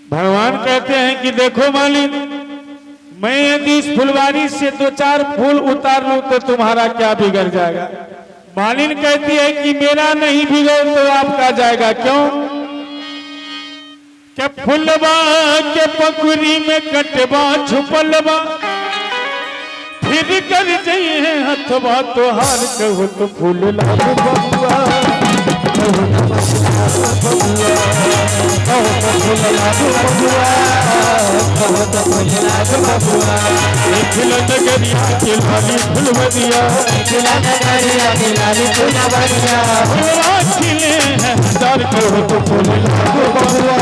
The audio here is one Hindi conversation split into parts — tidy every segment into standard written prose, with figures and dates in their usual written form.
भगवान कहते हैं कि देखो मालिक, मैं यदि इस फुलवारी से 2-4 फूल उतार लूं तो तुम्हारा क्या बिगड़ जाएगा। मालिन कहती है कि मेरा नहीं बिगड़ तो आपका जाएगा। क्यों? क्या फुलवा के पकुरी में कटवा छुपलवा, फिर कर जाइए हथवा तोहार कहो तो फूल लाल बबुआ, नगरिया के लाली फुलवरिया, खिले हैं हजार कहो तो फूल लाल बबुआ,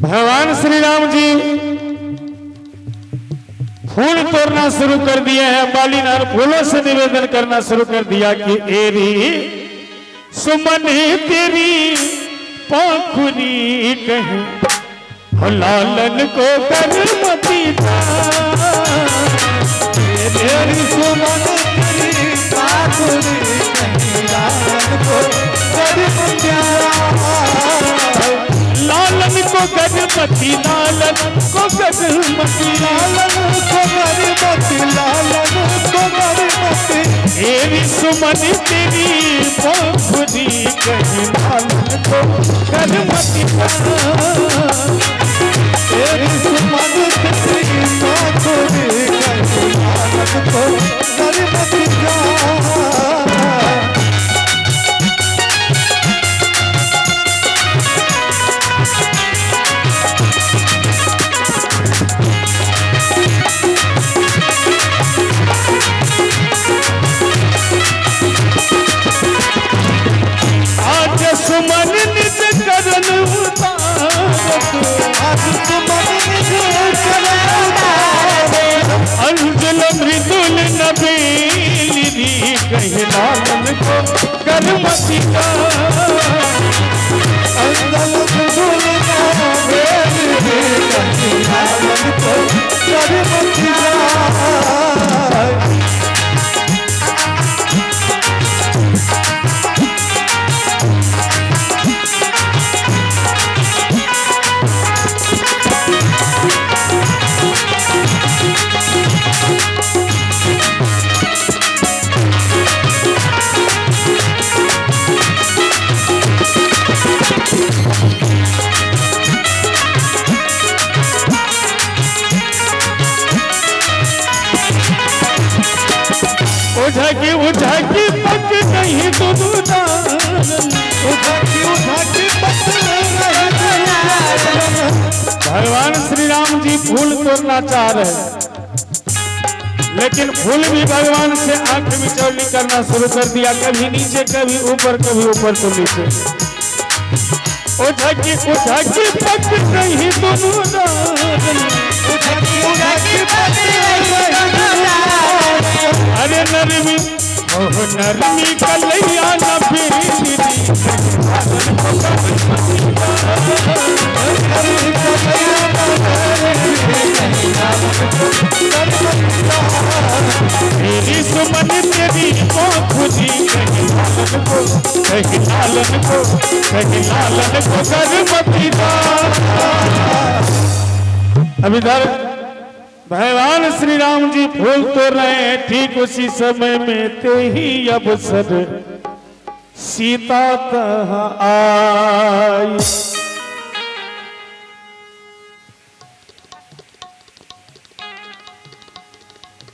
भगवान श्री राम जी फूल तोड़ना शुरू कर दिए हैं। बाली ने फूलों से निवेदन करना शुरू कर दिया कि एरी सुमन तेरी पाखुरी कहीं लालन को करमती तेरी सुमन तेरी पाखुरी कहीं लालन को करमती, लालन को गजमती, लालन को गजमती, लालन को गजमती, लालन को गजमती, तेरी सुमन तेरी पाखुरी कहीं लालन को गजमती, तेरी सुमन तेरी पाखुरी कहीं लालन को गजमती। सुमन निज करन उतारत, आज सुमन निज करन उतारत, अंजल मृदुल नबीली कहीं लालन को करमती का, अंजल मृदुल नबीली कहीं लालन को करमती का। उझकी उझकी पक नहीं दोनों दानन, उझकी पक नहीं। भगवान श्री राम जी फूल तोड़ना चाह रहे हैं, लेकिन फूल भी भगवान से आंख मिचौली करना शुरू कर दिया, कभी नीचे कभी ऊपर तो नीचे। उझकी उझकी पक नहीं दोनों दानन, उझकी पक नहीं। अरे नरमी ओह नरमी कलैया न फिरी तेरी सुमन तेरी पाखुरी कहीं लालन को करमती का। अब इधर भगवान श्री राम जी फूल तोड़ रहे हैं, ठीक उसी समय में ते ही अवसर सीता तहाँ आई।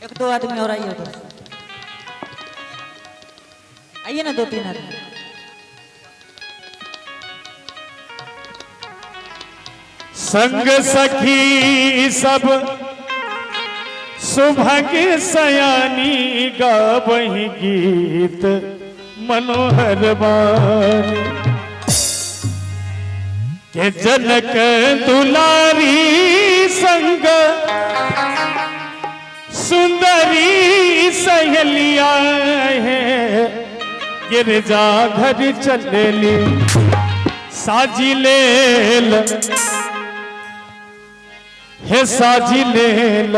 एक दो आदमी और आइए उधर, आइए ना 2-3 आदमी। संग सखी सब सुभाग्य सयानी गावही गीत मनोहर बानी, के जनक दुलारी संग सुंदरी सहेलिया है, गिरजा घर चलेली साजी लेल हे साजी लेल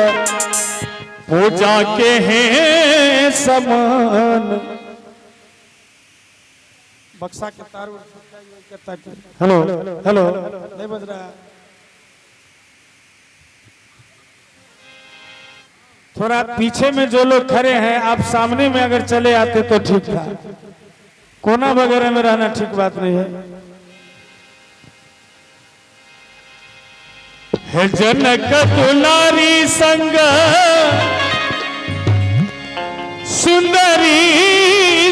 पूजा के हैं समान। बक्सा के तार करता है। हेलो हेलो नहीं बज रहा है। थोड़ा पीछे में जो लोग खड़े हैं आप सामने में अगर चले आते तो ठीक था। कोना वगैरह में रहना ठीक बात नहीं है। जनक दुलारी संग सुंदरी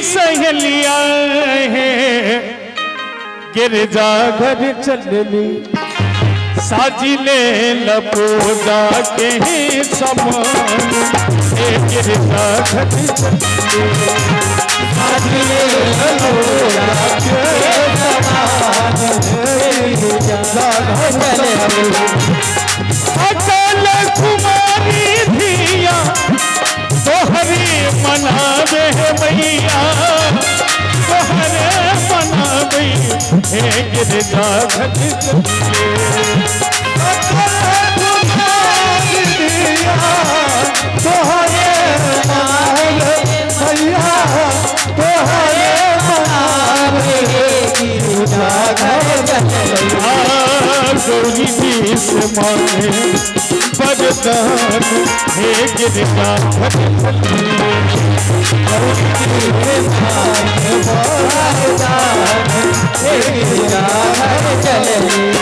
सहेलिया है गिरजा घर चलली साजी ले लपूजा के समान गिरजा घर चलली साजी ले लपूजा के समान गिरजा घर चलली अकल कुमारी धिया तोहरी मनावे मैया तोहरे मनावे हे गिरजा घर चलिए अकल कुमारी धिया तोहरे मनावे मैया तोहरे मनावे गिरजा घर चलिए। गौरी जी से माने बरदान हे गिरजा घर चलिए गौरी जी से माने बरदान हे गिरजा घर चलिए।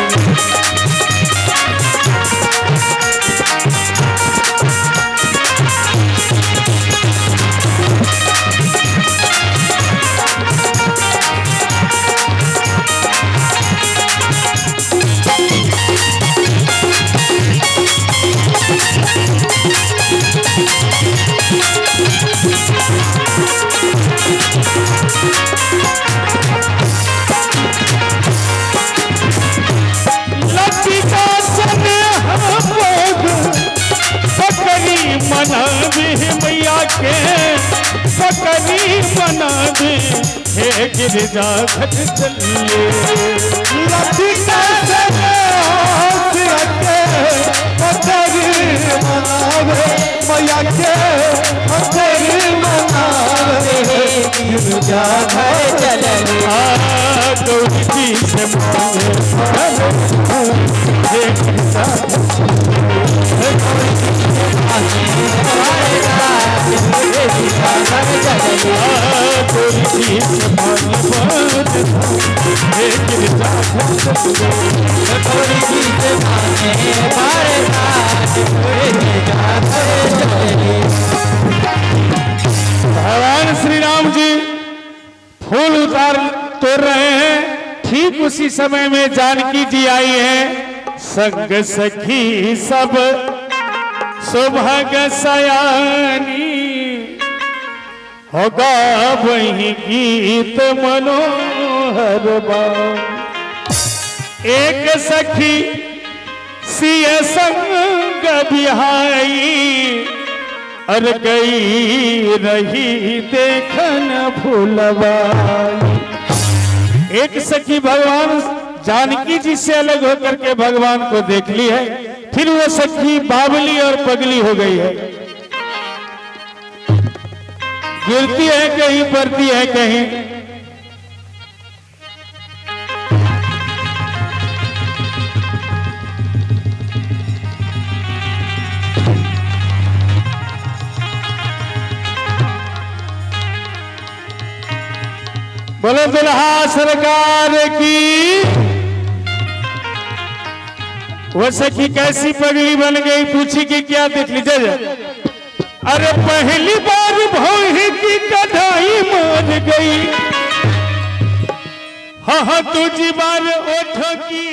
मैया के सकरी बना दे हे गिरजा घर चलिए लतिका से सकरी मनावे मैया के सकरी मनावे गिरजा घर चलिए। गौरी जी से माने हे गिरजा भगवान श्री राम जी फूल उतार तोड़ रहे हैं। ठीक उसी समय में जानकी जी आई है संग सखी सब सुभग सयानी होगा वही गीत मनोहर बान। एक सखी सिय संग बिहाई और गई रही देखन फूलवाई। एक सखी भगवान जानकी जी से अलग होकर के भगवान को देख ली है। फिर वो सखी बावली और पगली हो गई है। गिरती है कहीं पड़ती है कहीं। बोलो दुल्हा सरकार की। वो सखी कैसी पगली बन गई पूछी कि क्या देख लीजिए। अरे पहली बार भौही की कढ़ाई मार गई हाँ तुझी बार ओठ की